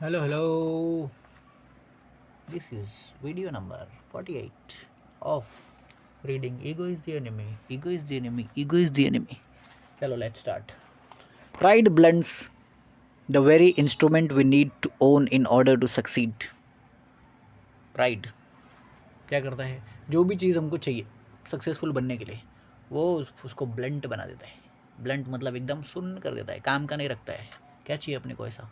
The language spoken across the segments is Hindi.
Hello, hello. This is video number 48 of reading Ego is the Enemy. Ego is the Enemy. Ego is the Enemy. Chalo, let's start. Pride blends the very instrument we need to own in order to succeed. Pride क्या करता है? जो भी चीज़ हमको चाहिए सक्सेसफुल बनने के लिए वो उसको ब्लंट बना देता है. ब्लंट मतलब एकदम सुन्न कर देता है, काम का नहीं रखता है. क्या चाहिए अपने को ऐसा?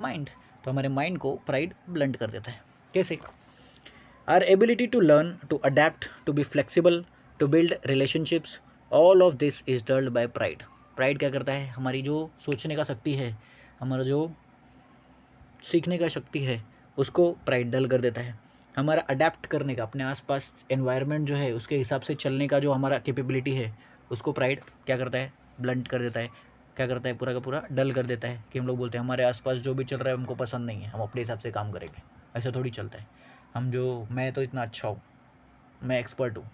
माइंड. तो हमारे माइंड को प्राइड ब्लंट कर देता है. कैसे? Our ability to learn, to adapt, to be flexible, to build relationships, all of this is dulled by pride. Pride क्या करता है? हमारी जो सोचने का शक्ति है, हमारा जो सीखने का शक्ति है, उसको प्राइड डल कर देता है. हमारा अडेप्ट करने का, अपने आसपास एनवायरनमेंट जो है उसके हिसाब से चलने का जो हमारा कैपेबिलिटी है, उसको प्राइड क्या करता है? ब्लंट कर देता है. क्या करता है? पूरा का पूरा डल कर देता है. कि हम लोग बोलते हैं हमारे आसपास जो भी चल रहा है हमको पसंद नहीं है, हम अपने हिसाब से काम करेंगे. ऐसा थोड़ी चलता है. मैं तो इतना अच्छा हूँ, मैं एक्सपर्ट हूँ,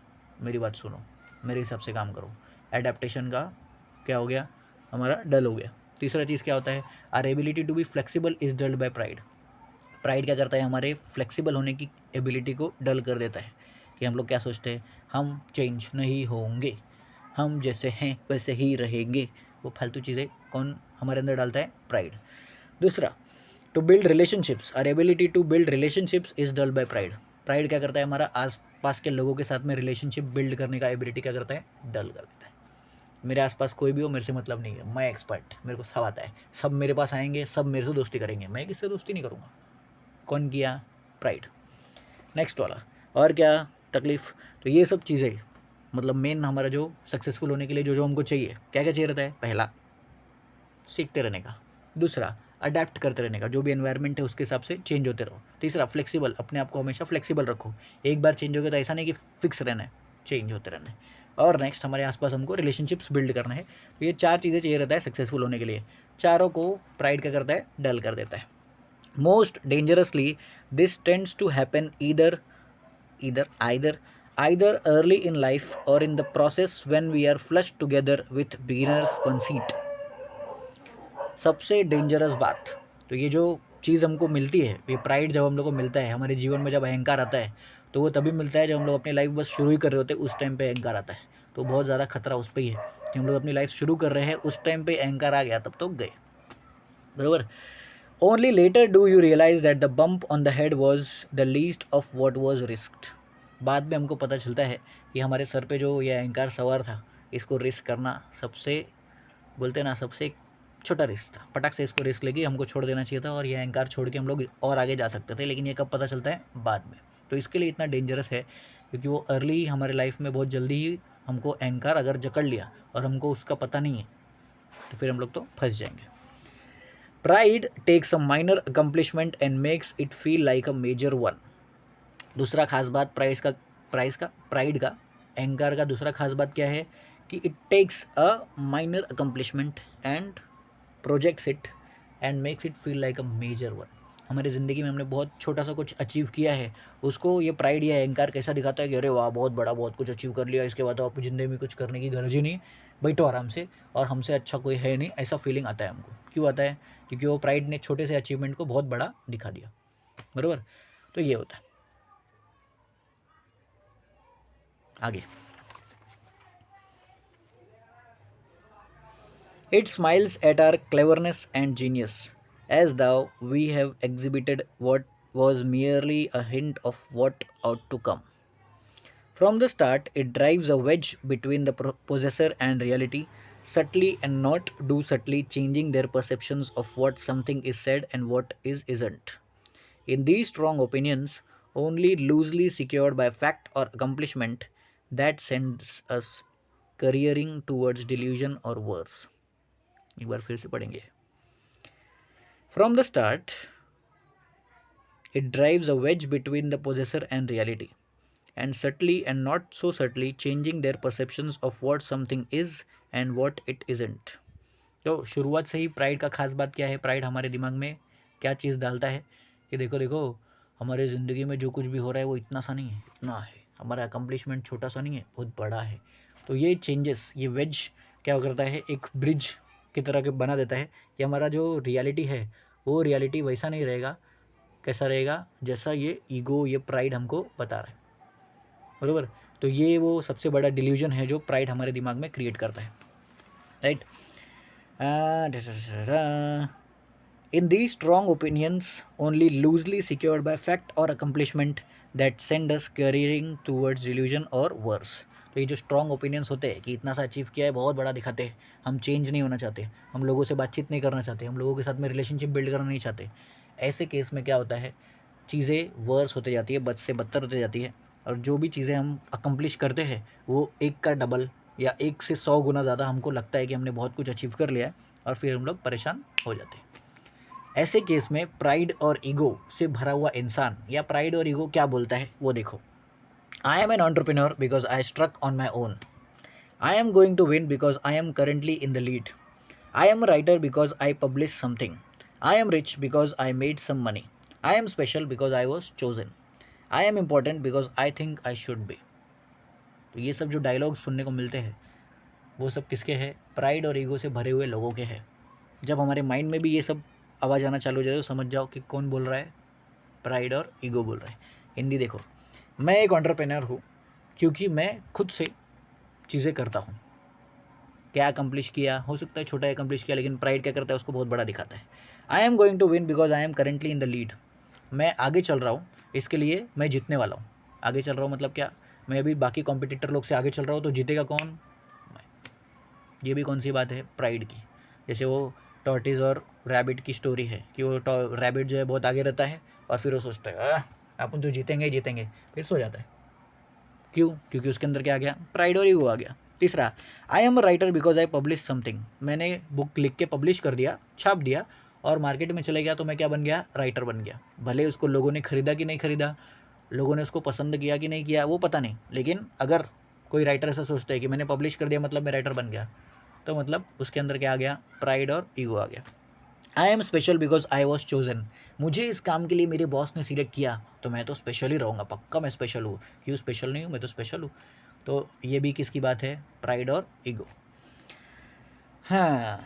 मेरी बात सुनो, मेरे हिसाब से काम करो. एडेप्टेशन का क्या हो गया? हमारा डल हो गया. तीसरा चीज़ क्या होता है? Our ability to be flexible is dulled by pride. Pride क्या करता है? हमारे फ्लेक्सिबल होने की एबिलिटी को डल कर देता है. कि हम लोग क्या सोचते हैं? हम चेंज नहीं होंगे, हम जैसे हैं वैसे ही रहेंगे. वो फालतू चीज़ें कौन हमारे अंदर डालता है? प्राइड. दूसरा, to build relationships, our ability to build relationships is dull by pride. Pride क्या करता है? हमारा आस पास के लोगों के साथ में रिलेशनशिप बिल्ड करने का एबिलिटी क्या करता है? डल कर देता है. मेरे आसपास कोई भी हो, मेरे से मतलब नहीं है, मैं एक्सपर्ट, मेरे को सब आता है, सब मेरे पास आएंगे, सब मेरे से दोस्ती करेंगे, मैं किससे दोस्ती नहीं करूँगा. कौन किया? प्राइड. नेक्स्ट वाला, और क्या तकलीफ़? तो ये सब चीज़ें मतलब मेन हमारा जो सक्सेसफुल होने के लिए जो जो हमको चाहिए, क्या क्या चाहिए रहता है? पहला, सीखते रहने का. दूसरा, अडेप्ट करते रहने का, जो भी एनवायरनमेंट है उसके हिसाब से चेंज होते रहो. तीसरा, फ्लेक्सिबल, अपने आप को हमेशा फ्लेक्सिबल रखो. एक बार चेंज हो गया तो ऐसा नहीं कि फिक्स रहना है, चेंज होते रहना है. और नेक्स्ट, हमारे आसपास हमको रिलेशनशिप्स बिल्ड करना है. तो ये चार चीज़ें चाहिए रहता है सक्सेसफुल होने के लिए. चारों को प्राइड क्या करता है? डल कर देता है. Most dangerously this tends to happen either early in life or in the process when we are flushed together with beginner's conceit. सबसे डेंजरस बात, तो ये जो चीज़ हमको मिलती है, ये प्राइड जब हम लोग को मिलता है हमारे जीवन में, जब अहंकार आता है तो वो तभी मिलता है जब हम लोग अपनी लाइफ बस शुरू ही कर रहे होते हैं, उस टाइम पे अहंकार आता है. तो बहुत ज़्यादा खतरा उस पर ही है कि हम लोग अपनी लाइफ शुरू कर रहे हैं, उस टाइम पे अहंकार आ गया तब तो गए. बराबर. Only later do you realise that the bump on the head was the least of what was risked. बाद में हमको पता चलता है कि हमारे सर पे जो ये अहंकार सवार था, इसको रिस्क करना सबसे, बोलते ना, सबसे छोटा रिस्क था. पटक से इसको रिस्क लेके हमको छोड़ देना चाहिए था और ये अहंकार छोड़ के हम लोग और आगे जा सकते थे. लेकिन ये कब पता चलता है? बाद में. तो इसके लिए इतना डेंजरस है क्योंकि वो अर्ली हमारे लाइफ में बहुत जल्दी ही हमको अहंकार अगर जकड़ लिया और हमको उसका पता नहीं है तो फिर हम लोग तो फंस जाएंगे. Pride takes a minor accomplishment and makes it feel like a major one. दूसरा खास बात प्राइड का, अहंकार का दूसरा खास बात क्या है? कि it takes a minor accomplishment and projects it and makes it feel like a major one. हमारी ज़िंदगी में हमने बहुत छोटा सा कुछ अचीव किया है, उसको ये प्राइड या अहंकार कैसा दिखाता है कि अरे वाह बहुत बड़ा, बहुत कुछ अचीव कर लिया, इसके बाद तो आपकी ज़िंदगी में कुछ करने की गरज ही नहीं, बैठो आराम से और हमसे अच्छा कोई है नहीं, ऐसा फीलिंग आता है हमको. क्यों आता है? क्योंकि वो प्राइड ने छोटे से अचीवमेंट को बहुत बड़ा दिखा दिया. बराबर. तो ये होता है. आगे, it smiles at our cleverness and genius, as though we have exhibited what was merely a hint of what ought to come. From the start, it drives a wedge between the possessor and reality, subtly and not do subtly changing their perceptions of what something is said and what is isn't. In these strong opinions, only loosely secured by fact or accomplishment, that sends us careering towards delusion or worse. एक बार फिर से पढ़ेंगे. From the start, it drives a wedge between the possessor and reality, and subtly and not so subtly changing their perceptions of what something is and what it isn't. तो शुरुआत से ही प्राइड का खास बात क्या है? प्राइड हमारे दिमाग में क्या चीज़ डालता है कि देखो देखो, हमारे ज़िंदगी में जो कुछ भी हो रहा है वो इतना सा नहीं है, इतना है. हमारा अकम्पलिशमेंट छोटा सा नहीं है, बहुत बड़ा है. तो ये चेंजेस, ये वेज क्या करता है? एक ब्रिज की तरह के बना देता है कि हमारा जो रियलिटी है वो रियलिटी वैसा नहीं रहेगा, कैसा रहेगा जैसा ये ईगो, ये प्राइड हमको बता रहा है, बरोबर। तो ये वो सबसे बड़ा डिल्यूजन है जो प्राइड हमारे दिमाग में क्रिएट करता है, right. In these strong opinions, only loosely secured by fact or accomplishment, that send us careering towards delusion or worse. तो ये जो स्ट्रॉन्ग ओपिनियंस होते हैं कि इतना सा अचीव किया है, बहुत बड़ा दिखाते हैं, हम चेंज नहीं होना चाहते, हम लोगों से बातचीत नहीं करना चाहते, हम लोगों के साथ में रिलेशनशिप बिल्ड करना नहीं चाहते, ऐसे केस में क्या होता है, चीज़ें वर्स होते जाती है, बद से बदतर होते जाती है, और जो भी चीज़ें हम अकम्प्लिश करते हैं वो एक का डबल या 1 से 100 गुना ज़्यादा हमको लगता है कि हमने बहुत कुछ अचीव कर लिया है, और फिर हम लोग परेशान हो जाते हैं। ऐसे केस में प्राइड और ईगो से भरा हुआ इंसान, या प्राइड और ईगो क्या बोलता है वो देखो। I am an entrepreneur because I struck on my own. I am going to win because I am currently in the lead. I am writer because I publish something. I am rich because I made some money. I am special because I was chosen. I am important because I think I should be. तो ये सब जो डायलॉग सुनने को मिलते हैं वो सब किसके हैं? प्राइड और ईगो से भरे हुए लोगों के हैं। जब हमारे माइंड में भी ये सब आवाज़ आना चालू हो जाए तो समझ जाओ कि कौन बोल रहा है, प्राइड और ईगो बोल रहा है। हिंदी देखो, मैं एक एंटरप्रेन्योर हूँ क्योंकि मैं खुद से चीज़ें करता हूँ। क्या अकम्प्लिश किया, हो सकता है छोटा अकम्प्लिश किया, लेकिन प्राइड क्या करता है, उसको बहुत बड़ा दिखाता है। I am going to win because I am currently in the lead. मैं आगे चल रहा हूँ, इसके लिए मैं जीतने वाला हूँ। आगे चल रहा हूँ मतलब क्या, मैं अभी बाकी कॉम्पिटिटर लोग से आगे चल रहा हूँ, तो जीतेगा कौन? ये भी कौन सी बात है? प्राइड की। जैसे वो टॉर्टिस और रैबिट की स्टोरी है कि वो रैबिट जो है बहुत आगे रहता है और फिर वो सोचता है अपन तो जीतेंगे ही जीतेंगे, फिर सो जाता है। क्यों? क्योंकि उसके अंदर क्या आ गया? प्राइड और ईगो आ गया। तीसरा, I am a writer because I publish something. मैंने बुक लिख के पब्लिश कर दिया, छाप दिया और मार्केट में चले गया, तो मैं क्या बन गया? राइटर बन गया। भले उसको लोगों ने खरीदा कि नहीं खरीदा, लोगों ने उसको पसंद किया कि नहीं किया, वो पता नहीं, लेकिन अगर कोई राइटर ऐसा सोचता है कि मैंने पब्लिश कर दिया मतलब मैं राइटर बन गया, तो मतलब उसके अंदर क्या आ गया? प्राइड और ईगो आ गया। आई am special because I was chosen. मुझे इस काम के लिए मेरे बॉस ने सिलेक्ट किया, तो मैं तो स्पेशल ही रहूँगा, पक्का मैं स्पेशल हूँ। क्यों स्पेशल नहीं हूँ? मैं तो स्पेशल हूँ। तो ये भी किसकी बात है? प्राइड और ईगो। हाँ,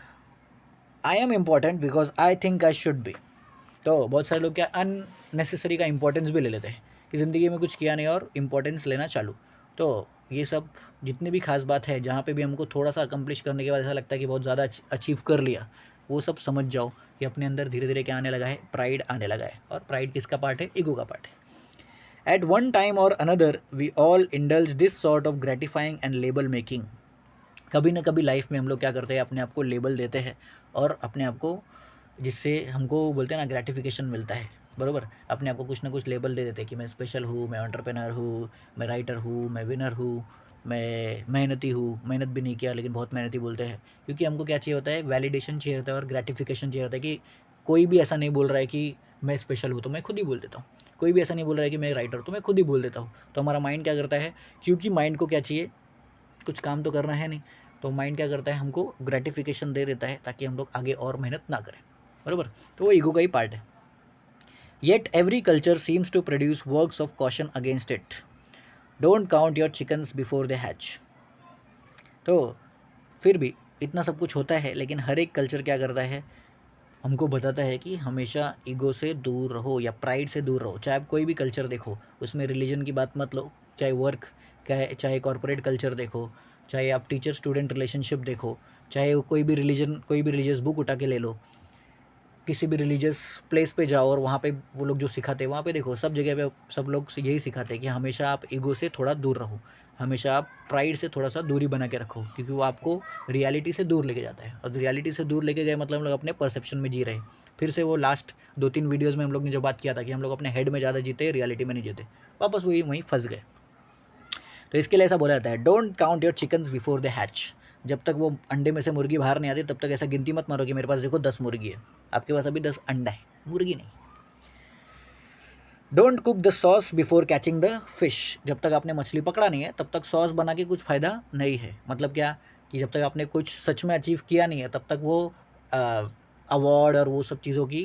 आई am important because I think I should be. तो बहुत सारे लोग क्या अननेसेसरी का इंपॉर्टेंस भी ले लेते हैं कि ज़िंदगी में कुछ किया नहीं और इम्पोर्टेंस लेना चालू। तो ये सब जितनी भी खास बात है, जहाँ पे भी हमको थोड़ा सा अकम्प्लिश करने के बाद ऐसा लगता है कि बहुत ज़्यादा अचीव कर लिया, वो सब समझ जाओ कि अपने अंदर धीरे धीरे क्या आने लगा है? प्राइड आने लगा है। और प्राइड किसका पार्ट है? ईगो का पार्ट है। At one time or another we all indulge this sort of gratifying and label making. कभी ना कभी लाइफ में हम लोग क्या करते हैं? अपने आप को लेबल देते हैं और अपने आप को, जिससे हमको बोलते हैं ना ग्रेटिफिकेशन मिलता है, बरोबर। अपने आप को कुछ ना कुछ लेबल दे देते हैं कि मैं स्पेशल हूँ, मैं एंटरप्रेन्योर हूँ, मैं राइटर हूँ, मैं विनर हूँ, मैं मेहनती हूँ। मेहनत भी नहीं किया लेकिन बहुत मेहनती बोलते हैं, क्योंकि हमको क्या चाहिए होता है? वैलिडेशन चाहिए होता है और ग्रेटिफिकेशन चाहिए होता है कि कोई भी ऐसा नहीं बोल रहा है कि मैं स्पेशल हूँ, तो मैं खुद ही बोल देता हूँ। कोई भी ऐसा नहीं बोल रहा है कि मैं राइटर, तो मैं खुद ही बोल देता हूँ। तो हमारा माइंड क्या करता है? क्योंकि माइंड को क्या चाहिए? कुछ काम तो करना है नहीं, तो माइंड क्या करता है? हमको ग्रेटिफिकेशन दे देता है ताकि हम लोग आगे और मेहनत ना करें, बरोबर। तो वो ईगो का ही पार्ट है। Yet every culture seems to produce works of caution against it. Don't count your chickens before they hatch. तो फिर भी इतना सब कुछ होता है, लेकिन हर एक कल्चर क्या करता है? हमको बताता है कि हमेशा ईगो से दूर रहो या प्राइड से दूर रहो। चाहे आप कोई भी कल्चर देखो, उसमें रिलीजन की बात मत लो, चाहे वर्क, चाहे कॉर्पोरेट कल्चर देखो, चाहे आप टीचर स्टूडेंट रिलेशनशिप देखो, चाहे कोई भी रिलीजियस बुक उठा के ले लो, किसी भी रिलीजियस प्लेस पे जाओ और वहाँ पे वो लोग जो सिखाते हैं, वहाँ पे देखो, सब जगह पे सब लोग यही सिखाते हैं कि हमेशा आप ईगो से थोड़ा दूर रहो, हमेशा आप प्राइड से थोड़ा सा दूरी बना के रखो, क्योंकि वो आपको रियलिटी से दूर लेके जाता है। और रियलिटी से दूर लेके गए मतलब हम लोग अपने परसेप्शन में जी रहे हैं। फिर से वो लास्ट 2-3 वीडियोज़ में हम लोग ने जो बात किया था कि हम लोग अपने हेड में ज़्यादा जीते, रियलिटी में नहीं जीते, वापस वहीं फंस गए। तो इसके लिए ऐसा बोला जाता है, don't count your chickens before the hatch. जब तक वो अंडे में से मुर्गी बाहर नहीं आती तब तक ऐसा गिनती मत मारो कि मेरे पास देखो 10 मुर्गी है। आपके पास अभी 10 अंडा है, मुर्गी नहीं। Don't cook the sauce before catching the fish. जब तक आपने मछली पकड़ा नहीं है तब तक सॉस बना के कुछ फ़ायदा नहीं है। मतलब क्या कि जब तक आपने कुछ सच में अचीव किया नहीं है तब तक वो अवार्ड और वो सब चीज़ों की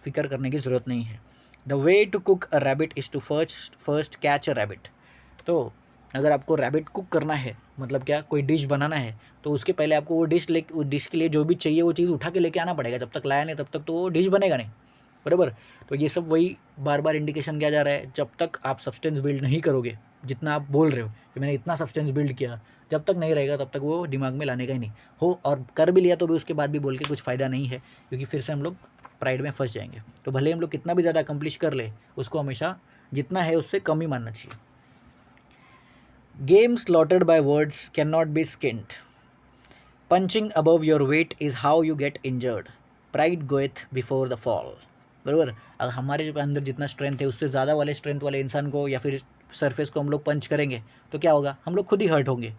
फ़िक्र करने की ज़रूरत नहीं है। The way to cook a rabbit is to first catch a rabbit. तो अगर आपको रैबिट कुक करना है मतलब क्या, कोई डिश बनाना है तो उसके पहले आपको वो डिश के लिए जो भी चाहिए वो चीज़ उठा के लेके आना पड़ेगा। जब तक लाया नहीं तब तक तो वो डिश बनेगा नहीं, बराबर। तो ये सब वही बार बार इंडिकेशन किया जा रहा है, जब तक आप सब्सटेंस बिल्ड नहीं करोगे, जितना आप बोल रहे हो कि मैंने इतना सब्सटेंस बिल्ड किया, जब तक नहीं रहेगा तब तक वो दिमाग में लाने का ही नहीं हो, और कर भी लिया तो भी उसके बाद भी बोल के कुछ फ़ायदा नहीं है, क्योंकि फिर से हम लोग प्राइड में फंस जाएंगे। तो भले हम लोग कितना भी ज़्यादा अकम्प्लिश कर ले, उसको हमेशा जितना है उससे कम ही मानना चाहिए। Game slotted by words can not be skinned. Punching above your weight is how you get injured. Pride goeth before the fall. बराबर। अगर हमारे अंदर जितना स्ट्रेंथ है उससे ज़्यादा वाले स्ट्रेंथ वाले इंसान को या फिर सरफेस को हम लोग पंच करेंगे तो क्या होगा, हम लोग खुद ही हर्ट होंगे।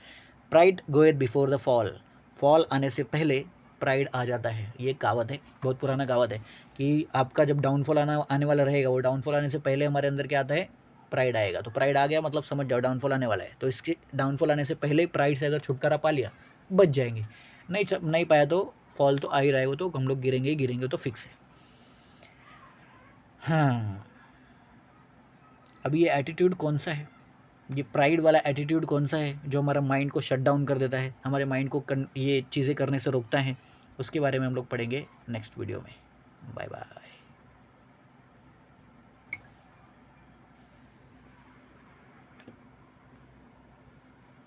Pride goeth before the fall. Fall आने से पहले प्राइड आ जाता है। ये कहावत है, बहुत पुराना कहावत है कि आपका जब डाउनफॉल आने वाला रहेगा, वो डाउनफॉल आने से पहले हमारे अंदर क्या आता है, प्राइड आएगा। तो प्राइड आ गया मतलब समझ जाओ डाउनफॉल आने वाला है। तो इसके डाउनफॉल आने से पहले प्राइड से अगर छुटकारा पा लिया, बच जाएंगे। नहीं पाया तो फॉल तो आ ही रहा है, वो तो हम लोग गिरेंगे ही गिरेंगे, तो फिक्स है। हाँ, अभी ये एटीट्यूड कौन सा है, ये प्राइड वाला एटीट्यूड कौन सा है जो हमारा माइंड को शट डाउन कर देता है, हमारे माइंड को ये चीज़ें करने से रोकता है, उसके बारे में हम लोग पढ़ेंगे नेक्स्ट वीडियो में। Bye bye.